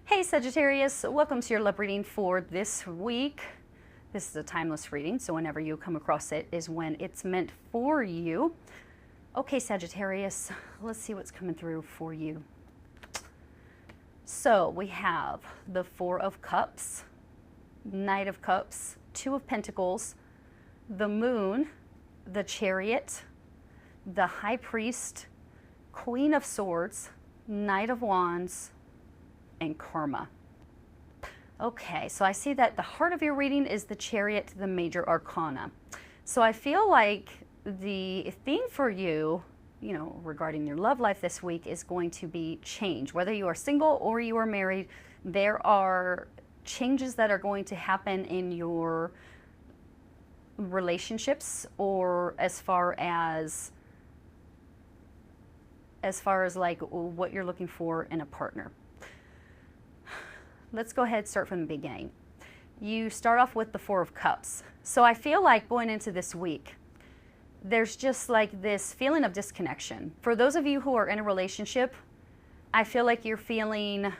Hey Sagittarius, welcome to your love reading for this week. This is a timeless reading, so whenever you come across it is when it's meant for you. Okay Sagittarius, let's see what's coming through for you. So we have the Four of Cups, Knight of Cups, Two of Pentacles, the Moon, the Chariot, the High Priest, Queen of Swords, Knight of Wands, and Karma. Okay, so I see that the heart of your reading is the Chariot, the major arcana. So I feel like the theme for you, regarding your love life this week is going to be change. Whether you are single or you are married, there are changes that are going to happen in your relationships, or as far as like what you're looking for in a partner. Let's go ahead and start from the beginning. You start off with the Four of Cups. So I feel like going into this week, there's just like this feeling of disconnection. For those of you who are in a relationship, I feel like you're feeling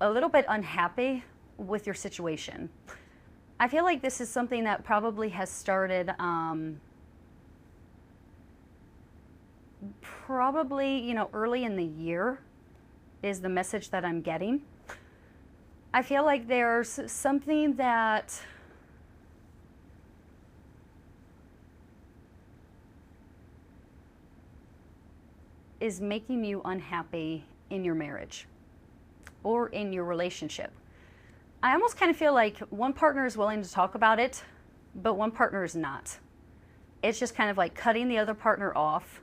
a little bit unhappy with your situation. I feel like this is something that probably has started probably, early in the year is the message that I'm getting. I feel like there's something that is making you unhappy in your marriage or in your relationship. I almost kind of feel like one partner is willing to talk about it, but one partner is not. It's just kind of like cutting the other partner off.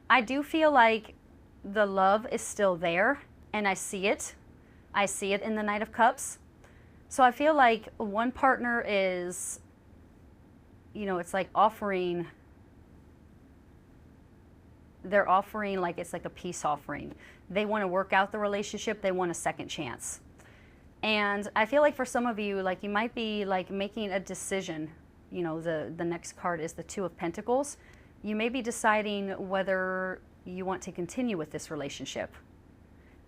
I do feel like the love is still there, and I see it. I see it in the Knight of Cups. So I feel like one partner is, it's like offering, they're offering like it's like a peace offering. They want to work out the relationship. They want a second chance. And I feel like for some of you, like you might be like making a decision. The next card is the Two of Pentacles. You may be deciding whether you want to continue with this relationship.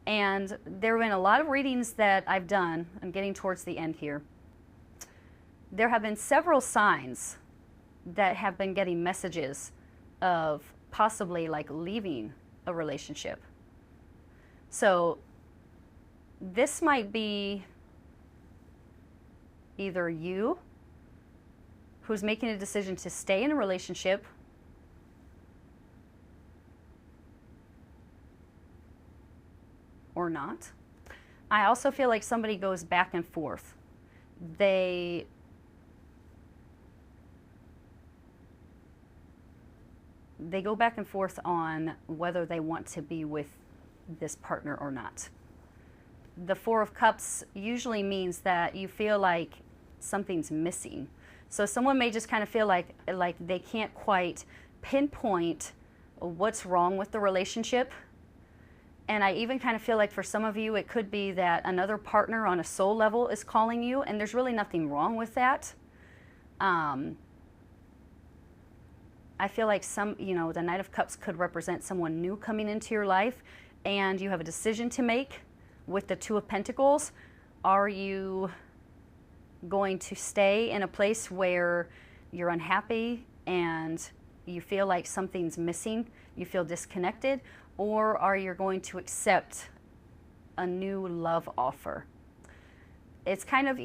And there have been a lot of readings that I've done. I'm getting towards the end here. There have been several signs that have been getting messages of possibly like leaving a relationship. So this might be either you who's making a decision to stay in a relationship, or not. I also feel like somebody goes back and forth. They go back and forth on whether they want to be with this partner or not. The Four of Cups usually means that you feel like something's missing. So someone may just kind of feel like they can't quite pinpoint what's wrong with the relationship. And I even kind of feel like for some of you, it could be that another partner on a soul level is calling you, and there's really nothing wrong with that. I feel like the Knight of Cups could represent someone new coming into your life, and you have a decision to make with the Two of Pentacles. Are you going to stay in a place where you're unhappy and you feel like something's missing, you feel disconnected, or are you going to accept a new love offer? It's kind of,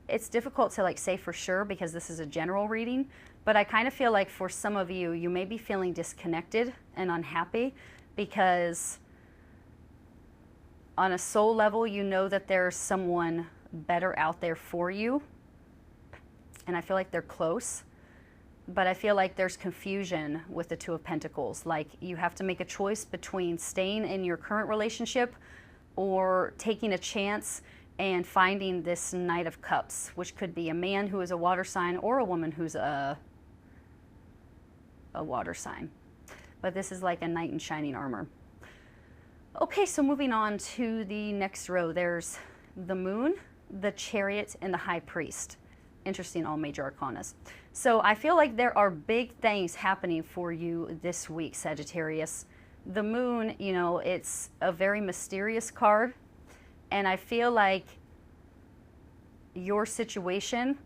it's difficult to like say for sure because this is a general reading, but I kind of feel like for some of you, you may be feeling disconnected and unhappy because on a soul level, you know that there's someone better out there for you. And I feel like they're close. But I feel like there's confusion with the Two of Pentacles. Like you have to make a choice between staying in your current relationship or taking a chance and finding this Knight of Cups, which could be a man who is a water sign or a woman who's a water sign. But this is like a knight in shining armor. Okay, so moving on to the next row, there's the Moon, the Chariot, and the High Priest. Interesting, all major arcanas. So I feel like there are big things happening for you this week, Sagittarius. The moon, you know, it's a very mysterious card. And I feel like your situation,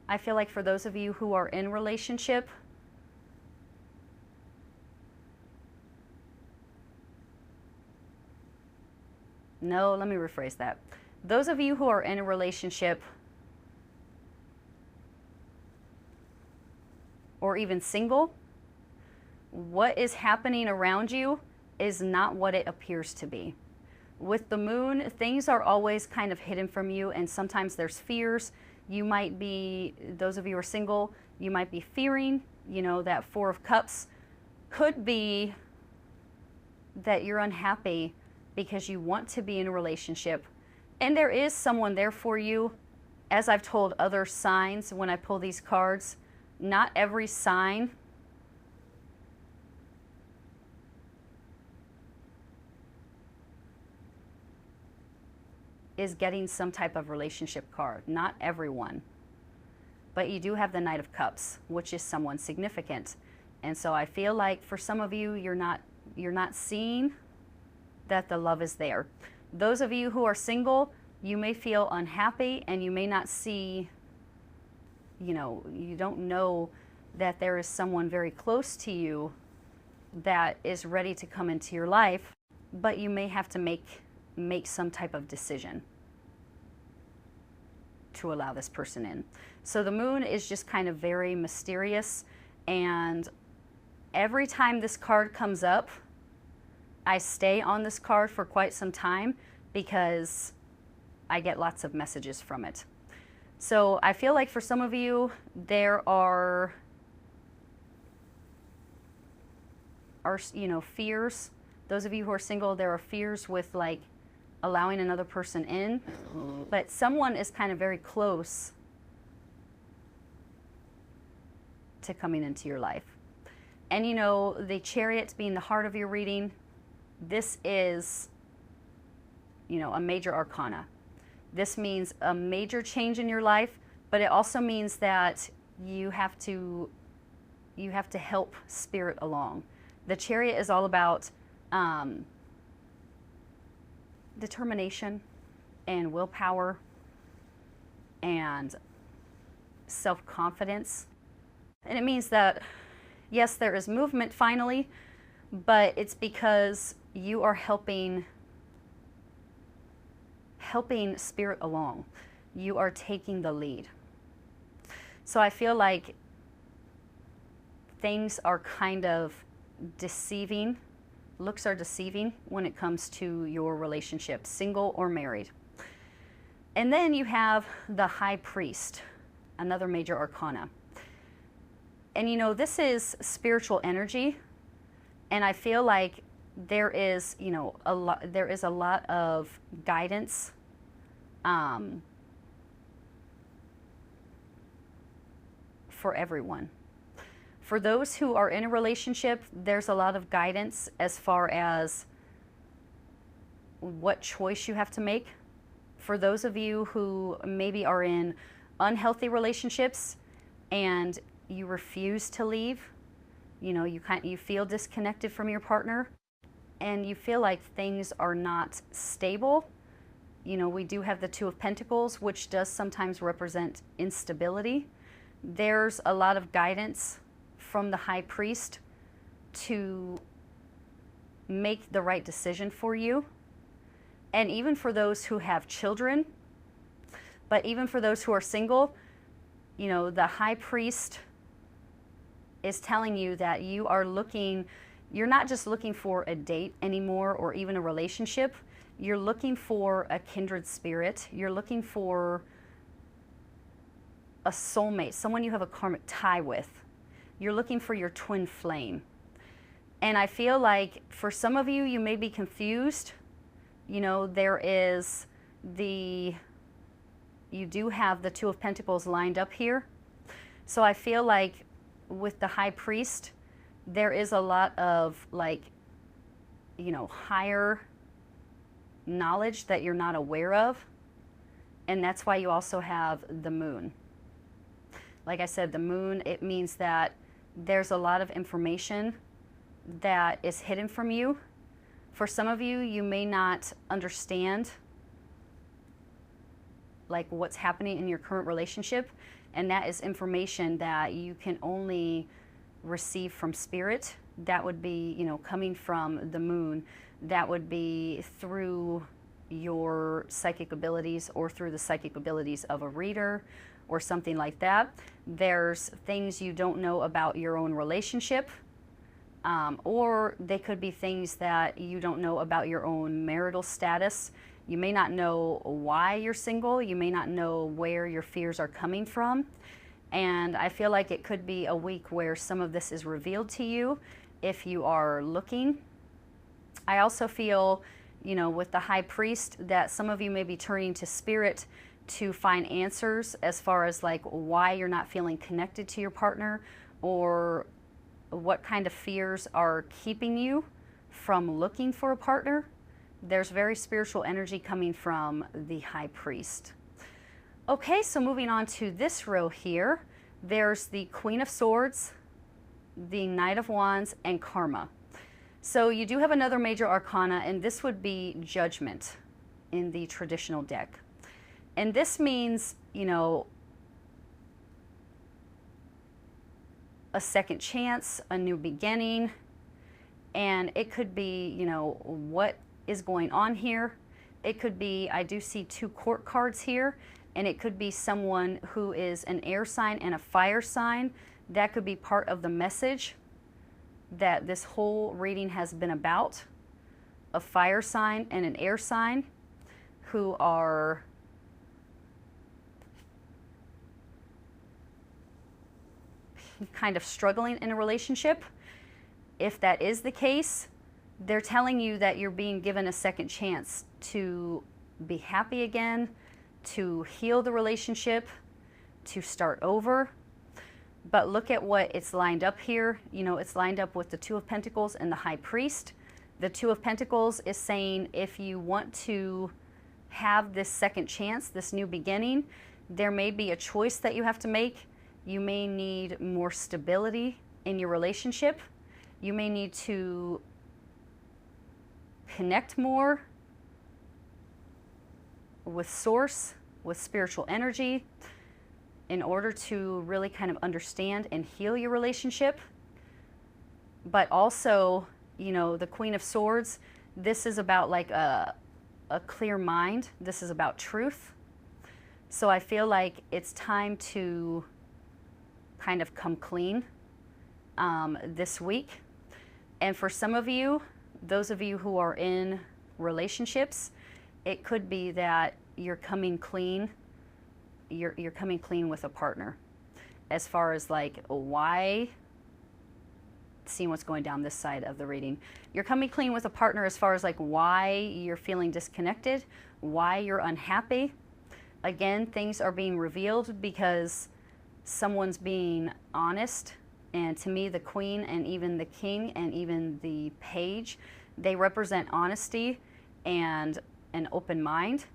I feel like for those of you who are in relationship, no, let me rephrase that. Those of you who are in a relationship or even single, what is happening around you is not what it appears to be. With the moon, things are always kind of hidden from you, and sometimes there's fears. You might be, those of you who are single, you might be fearing, you know, that Four of Cups could be that you're unhappy because you want to be in a relationship. And there is someone there for you. As I've told other signs when I pull these cards, not every sign is getting some type of relationship card. Not everyone. But you do have the Knight of Cups, which is someone significant. And so I feel like for some of you, you're not seeing that the love is there. Those of you who are single, you may feel unhappy and you may not see, you know, you don't know that there is someone very close to you that is ready to come into your life, but you may have to make some type of decision to allow this person in. So the moon is just kind of very mysterious, and every time this card comes up, I stay on this card for quite some time because I get lots of messages from it. So I feel like for some of you, there are you know, fears. Those of you who are single, there are fears with like allowing another person in, but someone is kind of very close to coming into your life. And you know, the Chariot being the heart of your reading, this is, you know, a major arcana. This means a major change in your life, but it also means that you have to help spirit along. The Chariot is all about determination and willpower and self-confidence. And it means that, yes, there is movement finally, but it's because you are helping spirit along. You are taking the lead. So I feel like things are kind of deceiving. Looks are deceiving when it comes to your relationship, single or married. And then you have the High Priest, another major arcana. And you know, this is spiritual energy, and I feel like there is, you know, there is a lot of guidance for everyone. For those who are in a relationship, there's a lot of guidance as far as what choice you have to make. For those of you who maybe are in unhealthy relationships and you refuse to leave, you know, you feel disconnected from your partner and you feel like things are not stable. You know, we do have the Two of Pentacles, which does sometimes represent instability. There's a lot of guidance from the High Priest to make the right decision for you. And even for those who have children, but even for those who are single, you know, the High Priest is telling you that you are you're not just looking for a date anymore or even a relationship. You're looking for a kindred spirit. You're looking for a soulmate, someone you have a karmic tie with. You're looking for your twin flame. And I feel like for some of you, you may be confused. You know, you do have the Two of Pentacles lined up here. So I feel like with the High Priest, there is a lot of like, you know, higher knowledge that you're not aware of. And that's why you also have the Moon. Like I said, the Moon, it means that there's a lot of information that is hidden from you. For some of you, you may not understand like what's happening in your current relationship, and that is information that you can only receive from spirit. That would be, you know, coming from the moon. That would be through your psychic abilities or through the psychic abilities of a reader or something like that. There's things you don't know about your own relationship, or they could be things that you don't know about your own marital status. You may not know why you're single. You may not know where your fears are coming from. And I feel like it could be a week where some of this is revealed to you if you are looking. I also feel, you know, with the High Priest, that some of you may be turning to spirit to find answers as far as like why you're not feeling connected to your partner, or what kind of fears are keeping you from looking for a partner. There's very spiritual energy coming from the High Priest. Okay, so moving on to this row here, there's the Queen of Swords, the Knight of Wands, and Karma. So you do have another major arcana, and this would be Judgment in the traditional deck. And this means, you know, a second chance, a new beginning, and it could be, you know, what is going on here. It could be, I do see 2 court cards here, and it could be someone who is an air sign and a fire sign. That could be part of the message that this whole reading has been about. A fire sign and an air sign who are kind of struggling in a relationship. If that is the case, they're telling you that you're being given a second chance to be happy again, to heal the relationship, to start over. But look at what it's lined up here. You know, it's lined up with the 2 of Pentacles and the High Priest. The 2 of Pentacles is saying if you want to have this second chance, this new beginning, there may be a choice that you have to make. You may need more stability in your relationship. You may need to connect more with Source, with spiritual energy, in order to really kind of understand and heal your relationship. But also, you know, the Queen of Swords, this is about like a clear mind. This is about truth. So I feel like it's time to kind of come clean this week. And for some of you, those of you who are in relationships, it could be that you're coming clean. You're coming clean with a partner, as far as like why. Seeing what's going down this side of the reading, you're coming clean with a partner as far as like why you're feeling disconnected, why you're unhappy. Again, things are being revealed because someone's being honest. And to me, the Queen and even the King and even the Page, they represent honesty and an open mind.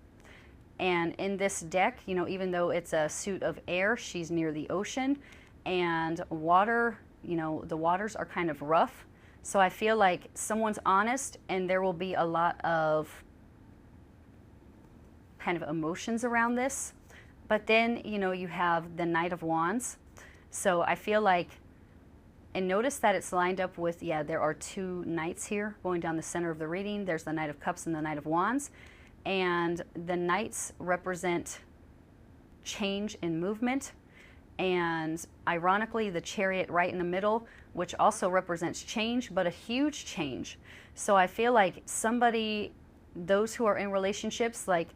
And in this deck, you know, even though it's a suit of air, she's near the ocean, and water, you know, the waters are kind of rough. So I feel like someone's honest, and there will be a lot of kind of emotions around this. But then, you know, you have the Knight of Wands. So I feel like, and notice that it's lined up with, yeah, there are 2 knights here going down the center of the reading. There's the Knight of Cups and the Knight of Wands. And the knights represent change and movement. And ironically, the Chariot right in the middle, which also represents change, but a huge change. So I feel like somebody, those who are in relationships, like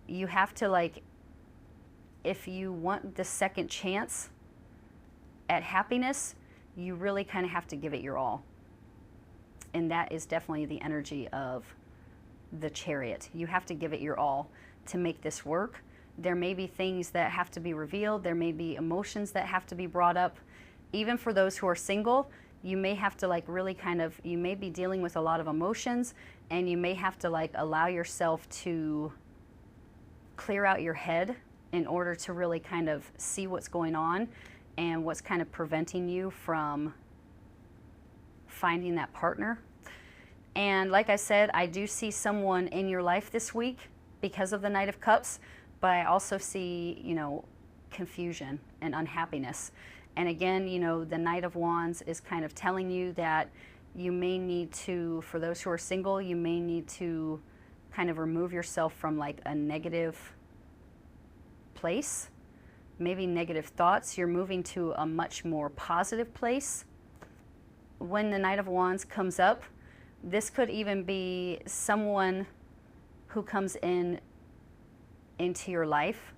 you have to, like, if you want the second chance at happiness, you really kind of have to give it your all. And that is definitely the energy of the Chariot. You have to give it your all to make this work. There may be things that have to be revealed. There may be emotions that have to be brought up. Even for those who are single, you may have to like really kind of, you may be dealing with a lot of emotions, and you may have to like allow yourself to clear out your head in order to really kind of see what's going on and what's kind of preventing you from finding that partner. And like I said, I do see someone in your life this week because of the Knight of Cups, but I also see, you know, confusion and unhappiness. And again, you know, the Knight of Wands is kind of telling you that you may need to, for those who are single, you may need to kind of remove yourself from like a negative place, maybe negative thoughts. You're moving to a much more positive place. When the Knight of Wands comes up, this could even be someone who comes into your life.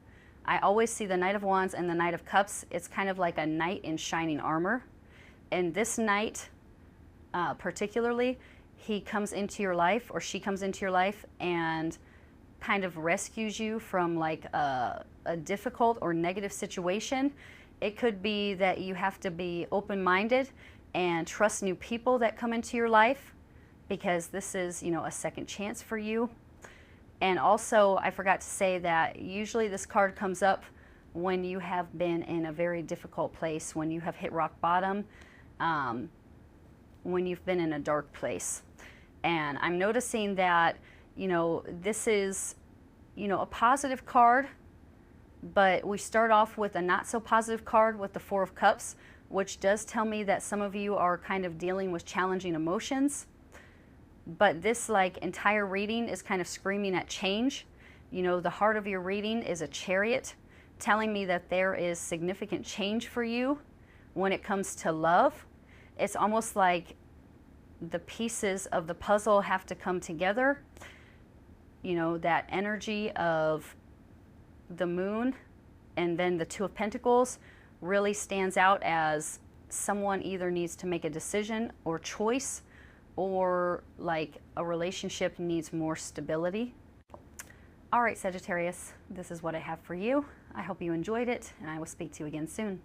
I always see the Knight of Wands and the Knight of Cups. It's kind of like a knight in shining armor. And this knight, particularly, he comes into your life, or she comes into your life and kind of rescues you from like a difficult or negative situation. It could be that you have to be open-minded and trust new people that come into your life, because this is, you know, a second chance for you. And also, I forgot to say that usually this card comes up when you have been in a very difficult place, when you have hit rock bottom, when you've been in a dark place. And I'm noticing that, you know, this is, you know, a positive card, but we start off with a not so positive card with the Four of Cups, which does tell me that some of you are kind of dealing with challenging emotions. But this like entire reading is kind of screaming at change. You know, the heart of your reading is a Chariot, telling me that there is significant change for you when it comes to love. It's almost like the pieces of the puzzle have to come together. You know, that energy of the Moon and then the Two of Pentacles really stands out as someone either needs to make a decision or choice, or like a relationship needs more stability. All right, Sagittarius, this is what I have for you. I hope you enjoyed it, and I will speak to you again soon.